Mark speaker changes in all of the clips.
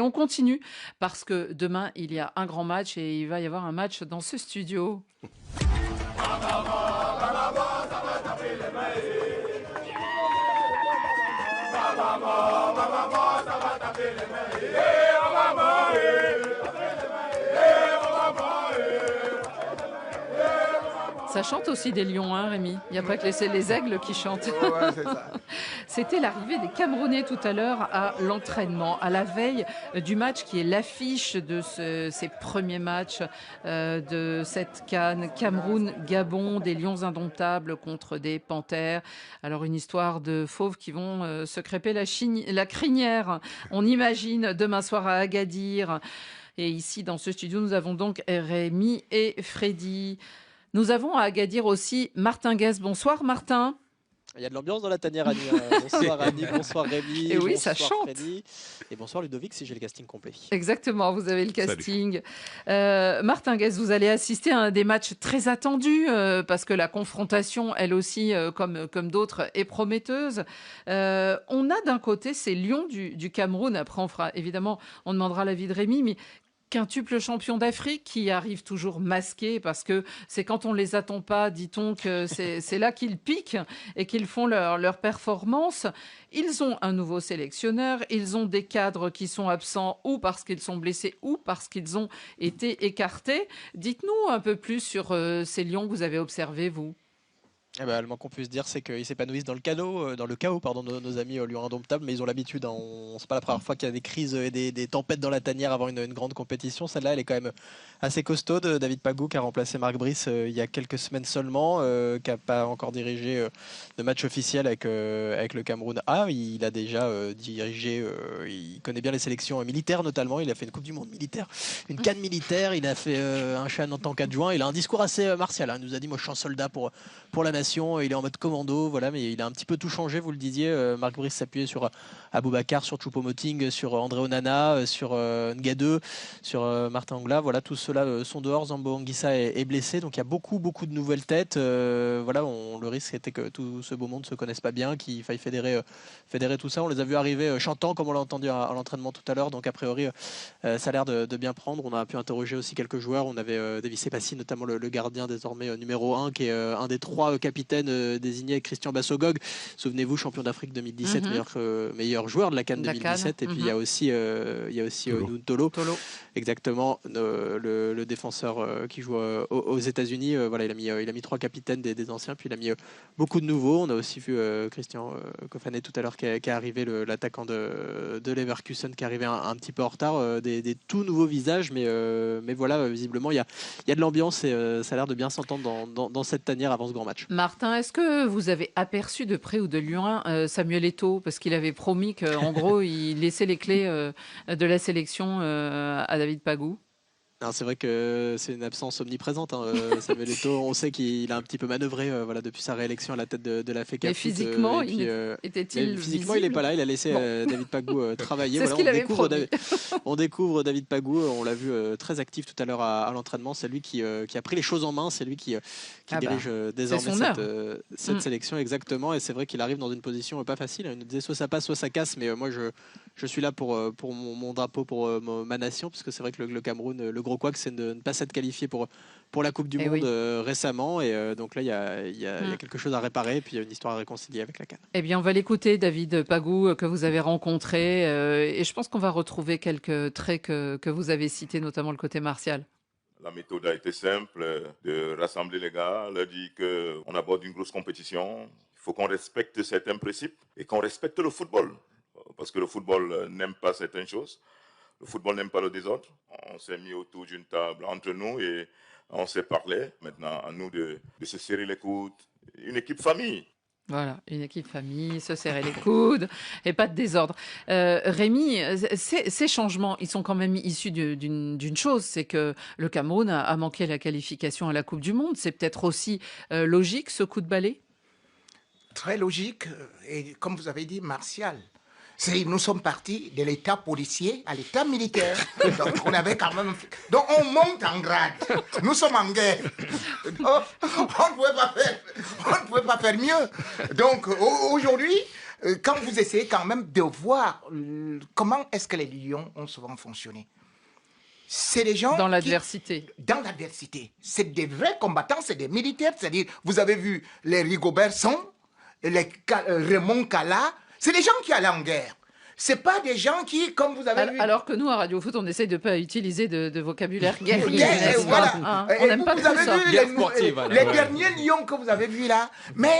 Speaker 1: Et on continue parce que demain, il y a un grand match et il va y avoir un match dans ce studio. Ça chante aussi des lions, hein, Rémi. Il n'y a pas que les aigles qui chantent.
Speaker 2: Ouais, c'est ça.
Speaker 1: C'était l'arrivée des Camerounais tout à l'heure à l'entraînement, à la veille du match qui est l'affiche de ces premiers matchs de cette CAN. Cameroun-Gabon, des lions indomptables contre des panthères. Alors une histoire de fauves qui vont se crêper la crinière. On imagine demain soir à Agadir. Et ici, dans ce studio, nous avons donc Rémi et Freddy. Nous avons à Agadir aussi Martin Guez. Bonsoir Martin.
Speaker 3: Il y a de l'ambiance dans la tanière, Annie. Bonsoir Annie, bonsoir Rémi,
Speaker 1: et oui,
Speaker 3: bonsoir
Speaker 1: ça chante.
Speaker 3: Freddy, et bonsoir Ludovic si j'ai le casting complet.
Speaker 1: Exactement, vous avez le casting. Martin Guez, vous allez assister à un des matchs très attendus parce que la confrontation, elle aussi, comme d'autres, est prometteuse. On a d'un côté ces lions du Cameroun. Après, on demandera l'avis de Rémi, mais quintuple champion d'Afrique qui arrive toujours masqué parce que c'est quand on les attend pas, dit-on, que c'est là qu'ils piquent et qu'ils font leur performance. Ils ont un nouveau sélectionneur, ils ont des cadres qui sont absents ou parce qu'ils sont blessés ou parce qu'ils ont été écartés. Dites-nous un peu plus sur ces lions que vous avez observés, vous.
Speaker 3: Eh ben, le moins qu'on puisse dire, c'est qu'ils s'épanouissent dans le chaos, nos amis lions indomptables, mais ils ont l'habitude. C'est pas la première fois qu'il y a des crises et des tempêtes dans la tanière avant une grande compétition. Celle-là, elle est quand même assez costaude. David Pagou, qui a remplacé Marc Brice il y a quelques semaines seulement, qui n'a pas encore dirigé de match officiel avec le Cameroun A. Il a déjà dirigé, il connaît bien les sélections militaires notamment. Il a fait une Coupe du Monde militaire, une CAN militaire. Il a fait un CHAN en tant qu'adjoint. Il a un discours assez martial. Il nous a dit, moi je suis un soldat pour la nation. Il est en mode commando, voilà, mais il a un petit peu tout changé, vous le disiez. Marc Brice s'appuyait sur Aboubacar, sur Choupo-Moting, sur André Onana, sur Ngadeu, sur Martin Angla. Voilà, tous ceux-là sont dehors. Zambo Anguissa est blessé, donc il y a beaucoup de nouvelles têtes. Voilà, le risque était que tout ce beau monde se connaisse pas bien, qu'il faille fédérer tout ça. On les a vus arriver chantant, comme on l'a entendu à l'entraînement tout à l'heure, donc a priori ça a l'air de bien prendre. On a pu interroger aussi quelques joueurs. On avait David Sepassi, notamment le gardien désormais numéro 1, qui est un des 3 capitaine désigné Christian Bassogog. Souvenez-vous, champion d'Afrique 2017, meilleur joueur de la CAN 2017. Et puis il y a aussi Tolo. Exactement, le défenseur qui joue aux États-Unis. Voilà, il a mis 3 capitaines des anciens, puis il a mis beaucoup de nouveaux. On a aussi vu Christian Kofané tout à l'heure qui est arrivé, l'attaquant de Leverkusen, qui est arrivé un petit peu en retard. Des tout nouveaux visages, mais voilà, visiblement il y a de l'ambiance et ça a l'air de bien s'entendre dans cette tanière avant ce grand match.
Speaker 1: Martin, est-ce que vous avez aperçu de près ou de loin Samuel Eto'o, parce qu'il avait promis qu'en gros il laissait les clés de la sélection à David Pagou?
Speaker 3: C'est vrai que c'est une absence omniprésente. Samuel Eto'o, on sait qu'il a un petit peu manœuvré depuis sa réélection à la tête de la FECAFOOT.
Speaker 1: Mais physiquement, était-il
Speaker 3: physiquement, il n'est pas là. Il a laissé David Pagou travailler.
Speaker 1: C'est ce qu'il avait promis.
Speaker 3: On découvre David Pagou. On l'a vu très actif tout à l'heure à l'entraînement. C'est lui qui a pris les choses en main. C'est lui qui dirige désormais cette sélection exactement. Et c'est vrai qu'il arrive dans une position pas facile. Il nous disait soit ça passe, soit ça casse. Mais moi, je suis là pour mon drapeau, pour ma nation, parce que c'est vrai que le Cameroun, le gros couac, c'est de ne pas s'être qualifié pour la Coupe du Monde récemment. Et donc là, il y a quelque chose à réparer, et puis il y a une histoire à réconcilier avec la CAN.
Speaker 1: Eh bien, on va l'écouter, David Pagou, que vous avez rencontré. Et je pense qu'on va retrouver quelques traits que vous avez cités, notamment le côté martial.
Speaker 4: La méthode a été simple, de rassembler les gars, leur dire qu'on aborde une grosse compétition. Il faut qu'on respecte certains principes et qu'on respecte le football. Parce que le football n'aime pas certaines choses. Le football n'aime pas le désordre. On s'est mis autour d'une table entre nous et on s'est parlé. Maintenant, à nous de se serrer les coudes. Une équipe famille.
Speaker 1: Voilà, une équipe famille, se serrer les coudes et pas de désordre. Rémi, ces changements, ils sont quand même issus d'une chose, c'est que le Cameroun a manqué la qualification à la Coupe du Monde. C'est peut-être aussi logique, ce coup de balai?
Speaker 2: Très logique et, comme vous avez dit, martial. Nous sommes partis de l'état policier à l'état militaire. Donc, on avait quand même... Donc, on monte en grade. Nous sommes en guerre. On ne pouvait pas faire mieux. Donc, aujourd'hui, quand vous essayez quand même de voir comment est-ce que les Lions ont souvent fonctionné. C'est des gens
Speaker 1: dans l'adversité.
Speaker 2: Dans l'adversité. C'est des vrais combattants, c'est des militaires. C'est-à-dire, vous avez vu les Rigobert Song, les Raymond Kala. C'est des gens qui allaient en guerre. C'est pas des gens qui, comme vous avez vu...
Speaker 1: Alors que nous, à Radio Foot, on essaye de ne pas utiliser de vocabulaire guerrier.
Speaker 2: Voilà.
Speaker 1: Hein, on n'aime pas
Speaker 2: vous
Speaker 1: trop
Speaker 2: avez
Speaker 1: ça.
Speaker 2: vu les derniers lions que vous avez vus là, mais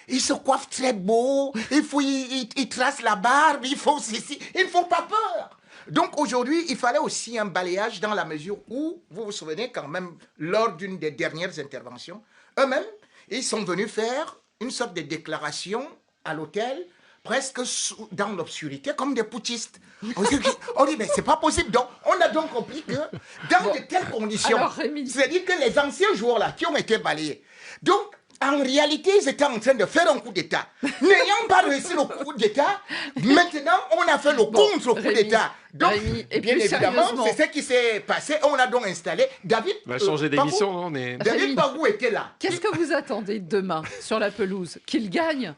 Speaker 2: ils se coiffent très beau, ils tracent la barbe, ils font ceci, ils ne font pas peur. Donc aujourd'hui, il fallait aussi un balayage dans la mesure où, vous vous souvenez quand même, lors d'une des dernières interventions, eux-mêmes, ils sont venus faire une sorte de déclaration à l'hôtel, presque dans l'obscurité, comme des putschistes. On dit, mais c'est pas possible. Donc, on a donc compris que dans de telles conditions, c'est-à-dire que les anciens joueurs-là qui ont été balayés, donc, en réalité, ils étaient en train de faire un coup d'État. N'ayant pas réussi le coup d'État, maintenant, on a fait le contre-coup d'État. Donc,
Speaker 1: Rémi, et
Speaker 2: bien
Speaker 1: plus
Speaker 2: évidemment,
Speaker 1: sérieusement,
Speaker 2: c'est ce qui s'est passé. On a donc installé David.
Speaker 5: On va changer d'émission, non
Speaker 2: David Bagou était là.
Speaker 1: Qu'est-ce que vous attendez demain sur la pelouse? Qu'il gagne?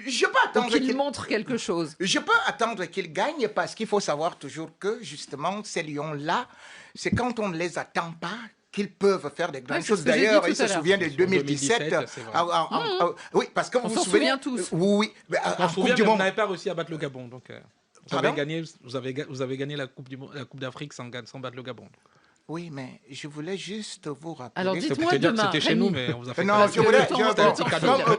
Speaker 2: Je peux attendre
Speaker 1: qu'il montre quelque chose.
Speaker 2: Je peux attendre qu'il gagne parce qu'il faut savoir toujours que, justement, ces lions-là, c'est quand on ne les attend pas qu'ils peuvent faire des grandes choses. D'ailleurs, il se souvient de 2017. Oui, parce que vous vous souvenez
Speaker 1: tous.
Speaker 2: Oui.
Speaker 6: On se souvient, mais vous n'avez pas réussi à battre le Gabon. Donc, vous avez gagné la Coupe d'Afrique sans battre le Gabon.
Speaker 2: Oui, mais je voulais juste vous rappeler...
Speaker 1: Alors dites-moi demain,
Speaker 6: c'était chez nous, mais on vous a fait...
Speaker 2: Non, je voulais...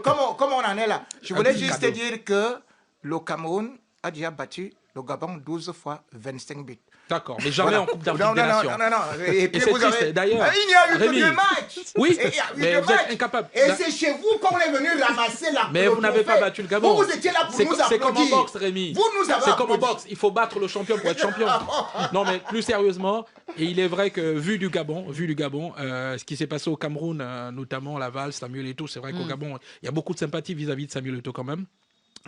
Speaker 2: Comme on en est là, je voulais juste dire que le Cameroun a déjà battu le Gabon 12 fois 25 buts.
Speaker 6: D'accord, mais jamais en Coupe d'Afrique des Nations.
Speaker 2: Non. Et puis
Speaker 6: c'est triste, d'ailleurs.
Speaker 2: Il n'y a eu que 2 matchs.
Speaker 6: Oui, mais vous êtes incapable.
Speaker 2: Et c'est chez vous qu'on est venu ramasser la...
Speaker 6: Mais vous n'avez pas battu le Gabon.
Speaker 2: Vous étiez là pour nous applaudir.
Speaker 6: C'est comme en boxe, Rémi.
Speaker 2: Vous nous avez
Speaker 6: C'est comme en boxe. Il faut battre le champion pour être champion. Non, mais plus sérieusement, et il est vrai que vu du Gabon, ce qui s'est passé au Cameroun, notamment Laval, Samuel Eto'o, c'est vrai qu'au Gabon, il y a beaucoup de sympathie vis-à-vis de Samuel Eto'o quand même.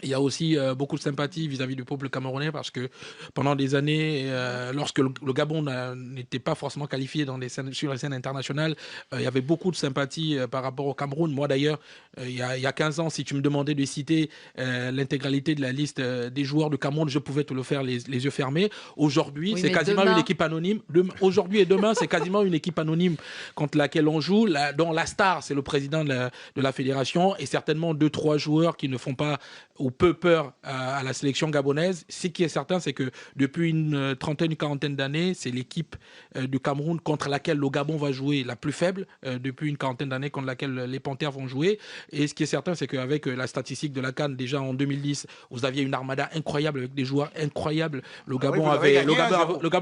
Speaker 6: Il y a aussi beaucoup de sympathie vis-à-vis du peuple camerounais parce que pendant des années, lorsque le Gabon n'était pas forcément qualifié sur les scènes internationales, il y avait beaucoup de sympathie par rapport au Cameroun. Moi d'ailleurs, il y a 15 ans, si tu me demandais de citer l'intégralité de la liste des joueurs du Cameroun, je pouvais te le faire les yeux fermés. Aujourd'hui, c'est quasiment une équipe anonyme. Aujourd'hui et demain, c'est quasiment une équipe anonyme contre laquelle on joue, dont la star, c'est le président de la fédération et certainement 2-3 joueurs qui ne font pas ou peu peur à la sélection gabonaise. Ce qui est certain, c'est que depuis une quarantaine d'années, c'est l'équipe du Cameroun contre laquelle le Gabon va jouer la plus faible depuis une quarantaine d'années, contre laquelle les Panthères vont jouer. Et ce qui est certain, c'est qu'avec la statistique de la CAN, déjà en 2010, vous aviez une armada incroyable avec des joueurs incroyables. Le Gabon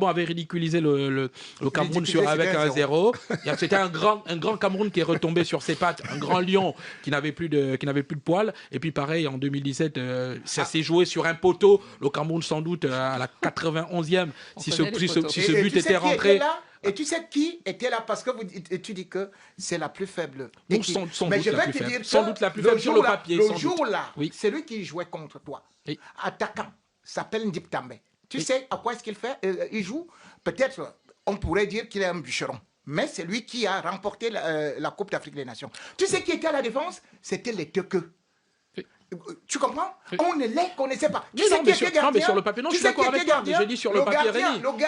Speaker 6: avait ridiculisé le Cameroun avec un 0. C'était un grand Cameroun qui est retombé sur ses pattes, un grand lion qui n'avait plus de poils. Et puis pareil, en 2017, ça s'est joué sur un poteau. Le Cameroun, sans doute, à la 91e, si ce but était rentré.
Speaker 2: Et tu sais qui était là? Parce que tu dis que c'est la plus faible équipe.
Speaker 6: Mais je vais te dire sans doute la plus faible sur le papier.
Speaker 2: Le jour-là, celui qui jouait contre toi, attaquant, s'appelle Ndip Tambe. Tu sais à quoi est-ce qu'il fait? Il joue, peut-être, on pourrait dire qu'il est un bûcheron. Mais c'est lui qui a remporté la Coupe d'Afrique des Nations. Tu sais qui était à la défense? C'était les Teukeux. Tu comprends? On ne les connaissait pas. Tu sais qui était gardien?
Speaker 6: Non, mais sur le papier, non, je suis d'accord avec toi. J'ai dit sur le papier, Rémi.
Speaker 2: Le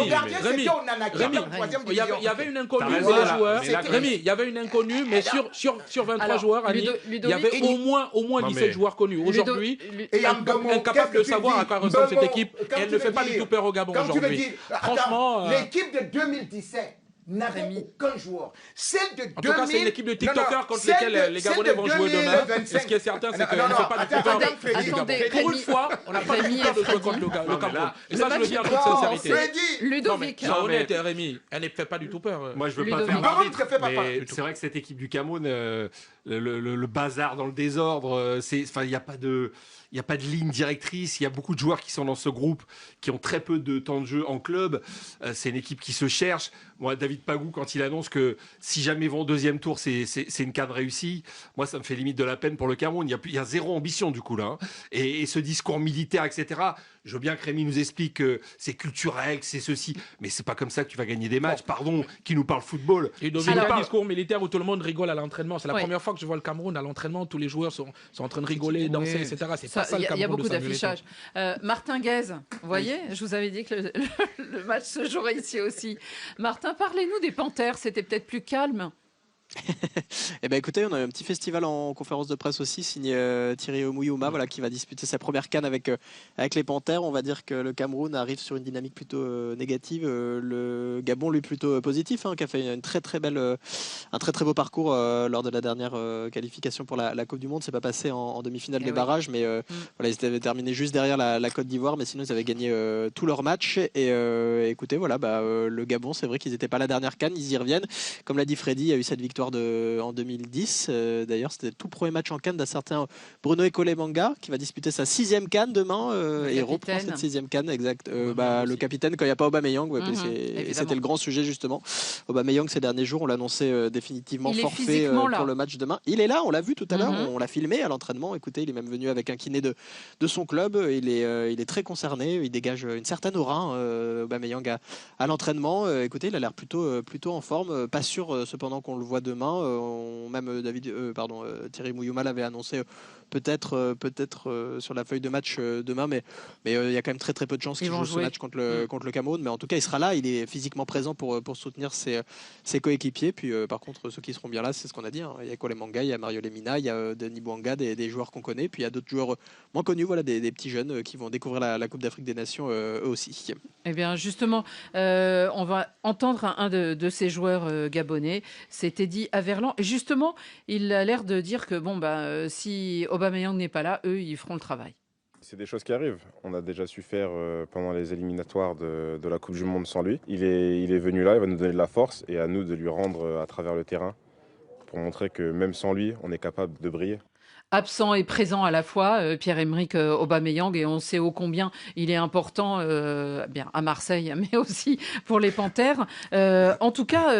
Speaker 2: gardien, c'était Onana qui était en troisième division.
Speaker 6: Il y avait une inconnue pour les joueurs. Rémi, il y avait une inconnue, mais sur 23 joueurs, il y avait au moins 17 joueurs connus. Aujourd'hui, incapable de savoir à quoi ressemble cette équipe. Et elle ne fait pas du tout peur au Gabon aujourd'hui. Franchement,
Speaker 2: l'équipe de 2017 n'avait aucun joueur. Celle de 2000...
Speaker 6: En tout cas, c'est une équipe de TikTokers contre lesquels les Gabonais vont jouer demain. Et ce qui est certain, c'est qu'elle ne fait pas du tout peur. Pour une fois, on n'a pas du tout peur de jouer contre le Cameroun. Et ça, je le dis en toute sincérité.
Speaker 1: Ludovic.
Speaker 6: Non, mais honnête, Rémi, elle ne fait pas du tout peur.
Speaker 5: Moi, je ne veux pas faire l'arbitre, mais c'est vrai que cette équipe du Cameroun, le bazar dans le désordre, il n'y a pas de... Il n'y a pas de ligne directrice, il y a beaucoup de joueurs qui sont dans ce groupe, qui ont très peu de temps de jeu en club. C'est une équipe qui se cherche. Moi, David Pagou, quand il annonce que si jamais ils vont au deuxième tour, c'est une CAN réussie, moi, ça me fait limite de la peine pour le Cameroun. Il y a zéro ambition, du coup, là. Et ce discours militaire, etc., Je veux bien que Rémi nous explique que c'est culturel, que c'est ceci, mais c'est pas comme ça que tu vas gagner des matchs. Pardon, qui nous parle football.
Speaker 6: Et dans un discours militaire où tout le monde rigole à l'entraînement. C'est la première fois que je vois le Cameroun à l'entraînement. Tous les joueurs sont en train de rigoler, danser, etc. C'est pas ça le Cameroun.
Speaker 1: Il y a beaucoup d'affichage. Martin Guez, vous voyez, je vous avais dit que le match se jouerait ici aussi. Martin, parlez-nous des Panthères. C'était peut-être plus calme.
Speaker 3: Eh ben écoutez, on a eu un petit festival en conférence de presse aussi signé Thierry Omouyuma, voilà, qui va disputer sa première CAN avec les Panthères. On va dire que le Cameroun arrive sur une dynamique plutôt négative, le Gabon lui plutôt positif, qui a fait un très très beau parcours lors de la dernière qualification pour la Coupe du Monde. C'est pas passé en demi-finale des barrages, mais voilà, ils avaient terminé juste derrière la Côte d'Ivoire, mais sinon ils avaient gagné tous leurs matchs. Et écoutez, voilà, le Gabon, c'est vrai qu'ils n'étaient pas la dernière CAN, ils y reviennent. Comme l'a dit Freddy, il y a eu cette victoire en 2010. D'ailleurs, c'était le tout premier match en CAN d'un certain Bruno Ekole-Manga qui va disputer sa 6e CAN demain et reprend cette 6e CAN. Exact. Le capitaine quand il n'y a pas Aubameyang, c'était le grand sujet justement. Aubameyang ces derniers jours, on l'annonçait définitivement forfait pour le match demain. Il est là, on l'a vu tout à l'heure, on l'a filmé à l'entraînement. Écoutez, il est même venu avec un kiné de son club. Il est très concerné, il dégage une certaine aura, Aubameyang à l'entraînement. Écoutez, il a l'air plutôt en forme. Pas sûr cependant qu'on le voit demain. Même Thierry Omouyuma l'avait annoncé peut-être sur la feuille de match demain, mais il y a quand même très très peu de chances qu'il joue ce match contre le Cameroun. Mais en tout cas, il sera là, il est physiquement présent pour soutenir ses coéquipiers. Puis par contre, ceux qui seront bien là, c'est ce qu'on a dit. Il y a Ekole-Manga, il y a Mario Lemina, il y a Denis Bouanga, des joueurs qu'on connaît. Puis il y a d'autres joueurs moins connus, voilà, des petits jeunes qui vont découvrir la Coupe d'Afrique des Nations eux aussi.
Speaker 1: Eh bien, justement, on va entendre un de ces joueurs gabonais. C'est Teddy Averland. Et justement, il a l'air de dire que si Aubameyang n'est pas là, eux, ils feront le travail.
Speaker 7: C'est des choses qui arrivent. On a déjà su faire pendant les éliminatoires de la Coupe du Monde sans lui. Il est venu là, il va nous donner de la force et à nous de lui rendre à travers le terrain pour montrer que même sans lui, on est capable de briller.
Speaker 1: Absent et présent à la fois, Pierre-Emerick Aubameyang, et on sait ô combien il est important à Marseille, mais aussi pour les Panthères. En tout cas,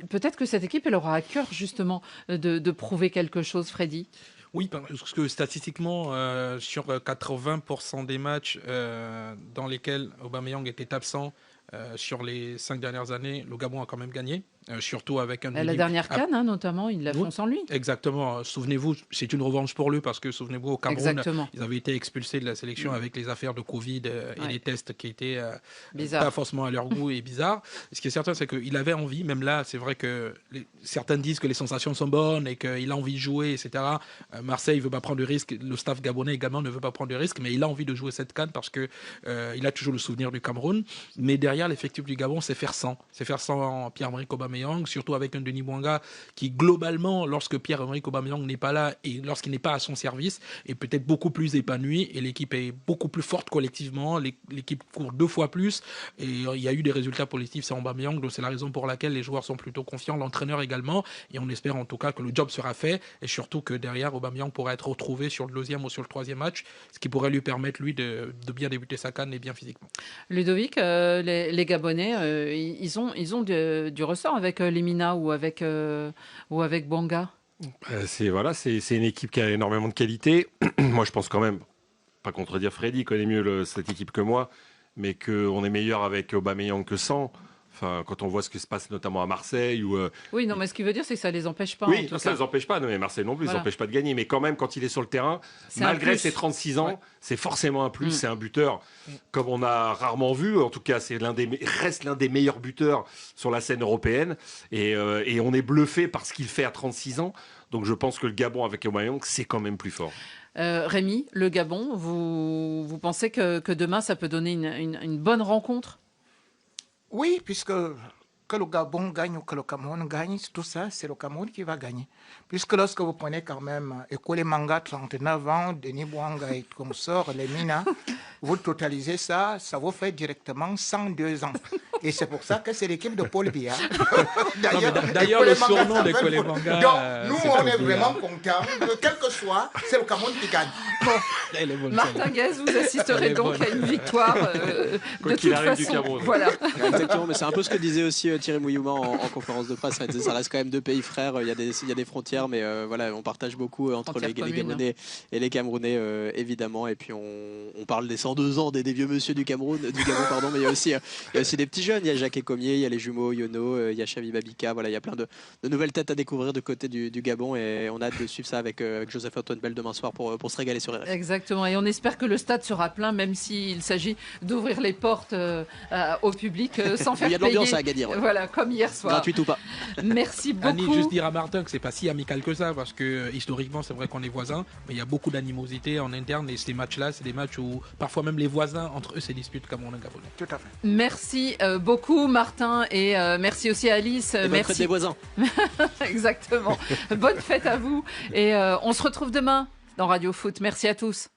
Speaker 1: peut-être que cette équipe, elle aura à cœur justement de prouver quelque chose, Freddy.
Speaker 6: Oui, parce que statistiquement, sur 80% des matchs dans lesquels Aubameyang était absent, sur les 5 dernières années, le Gabon a quand même gagné. Surtout avec un...
Speaker 1: La dernière CAN, notamment, ils la font sans lui.
Speaker 6: Exactement. Souvenez-vous, c'est une revanche pour lui parce que, souvenez-vous, au Cameroun, ils avaient été expulsés de la sélection avec les affaires de Covid et les tests qui étaient pas forcément à leur goût et bizarres. Ce qui est certain, c'est qu'il avait envie, même là, c'est vrai que certains disent que les sensations sont bonnes et qu'il a envie de jouer, etc. Marseille ne veut pas prendre de risques, le staff gabonais également ne veut pas prendre de risques, mais il a envie de jouer cette CAN parce qu'il a toujours le souvenir du Cameroun. Mais derrière, l'effectif du Gabon, c'est faire sans. C'est faire sans Pierre-Emerick Aubameyang, surtout avec un Denis Bouanga qui, globalement, lorsque Pierre-Emerick Aubameyang n'est pas là et lorsqu'il n'est pas à son service, est peut-être beaucoup plus épanoui et l'équipe est beaucoup plus forte collectivement. L'équipe court 2 fois plus et il y a eu des résultats positifs sans Aubameyang, donc c'est la raison pour laquelle les joueurs sont plutôt confiants, l'entraîneur également, et on espère en tout cas que le job sera fait et surtout que derrière Aubameyang pourra être retrouvé sur le 2e ou sur le 3e match, ce qui pourrait lui permettre, lui, de bien débuter sa CAN et bien physiquement.
Speaker 1: Ludovic, les Gabonais, ils ont du ressort avec Lemina ou avec Bouanga.
Speaker 5: C'est une équipe qui a énormément de qualité. Moi, je pense quand même, pas contredire Freddy, connaît mieux cette équipe que moi, mais qu'on est meilleur avec Aubameyang que sans. Enfin, quand on voit ce qui se passe notamment à Marseille
Speaker 1: Oui, non, mais ce qu'il veut dire, c'est que ça les empêche pas.
Speaker 5: Oui, ça les empêche pas. Non, mais Marseille non plus, ça les empêche pas de gagner. Mais quand même, quand il est sur le terrain, malgré ses 36 ans, c'est forcément un plus. C'est un buteur comme on a rarement vu. En tout cas, reste l'un des meilleurs buteurs sur la scène européenne. Et on est bluffé par ce qu'il fait à 36 ans. Donc, je pense que le Gabon avec Aubameyang, c'est quand même plus fort.
Speaker 1: Rémi, le Gabon, vous pensez que demain, ça peut donner une bonne rencontre ?
Speaker 2: Oui, puisque que le Gabon gagne ou que le Cameroun gagne, tout ça, c'est le Cameroun qui va gagner. Puisque lorsque vous prenez quand même Ekole-Manga, 39 ans, Denis Bouanga et consort, Lemina, vous totalisez ça vous fait directement 102 ans. Et c'est pour ça que c'est l'équipe de Paul Biya.
Speaker 6: D'ailleurs, le surnom d'Ekole-Manga...
Speaker 2: Donc, nous, on est vraiment contents. Quel que soit, c'est le Cameroun qui gagne.
Speaker 1: Bon, Martin Guez, vous assisterez donc à une victoire de toute façon. Voilà.
Speaker 3: Exactement, mais c'est un peu ce que disait aussi Thierry Mouillouma en conférence de presse. Ça reste quand même deux pays frères. Il y a des frontières, mais voilà, on partage beaucoup entre les Gabonais et les Camerounais, évidemment. Et puis on parle des 102 ans des vieux monsieur du Gabon, pardon, mais il y a aussi des petits jeunes. Il y a Jacques Ecomier, il y a les jumeaux Yono, il y a Xavi Babika. Voilà, il y a plein de nouvelles têtes à découvrir de côté du Gabon, et on a hâte de suivre ça avec Joseph-Antoine Bell demain soir pour se régaler sur RFI.
Speaker 1: Exactement, et on espère que le stade sera plein, même s'il s'agit d'ouvrir les portes au public sans faire payer.
Speaker 3: Il y a de l'ambiance à Agadir.
Speaker 1: Voilà, comme hier soir.
Speaker 3: Gratuite ou pas.
Speaker 1: Merci beaucoup.
Speaker 6: Annie, juste dire à Martin que c'est pas si amical que ça, parce que historiquement c'est vrai qu'on est voisins, mais il y a beaucoup d'animosité en interne, et ces matchs-là, c'est des matchs où parfois même les voisins entre eux se disputent comme on est Gabonais.
Speaker 2: Tout à fait.
Speaker 1: Merci beaucoup Martin, et merci aussi à Alice.
Speaker 3: Et bonne fête des voisins.
Speaker 1: Exactement. Bonne fête à vous, et on se retrouve demain dans Radio Foot. Merci à tous.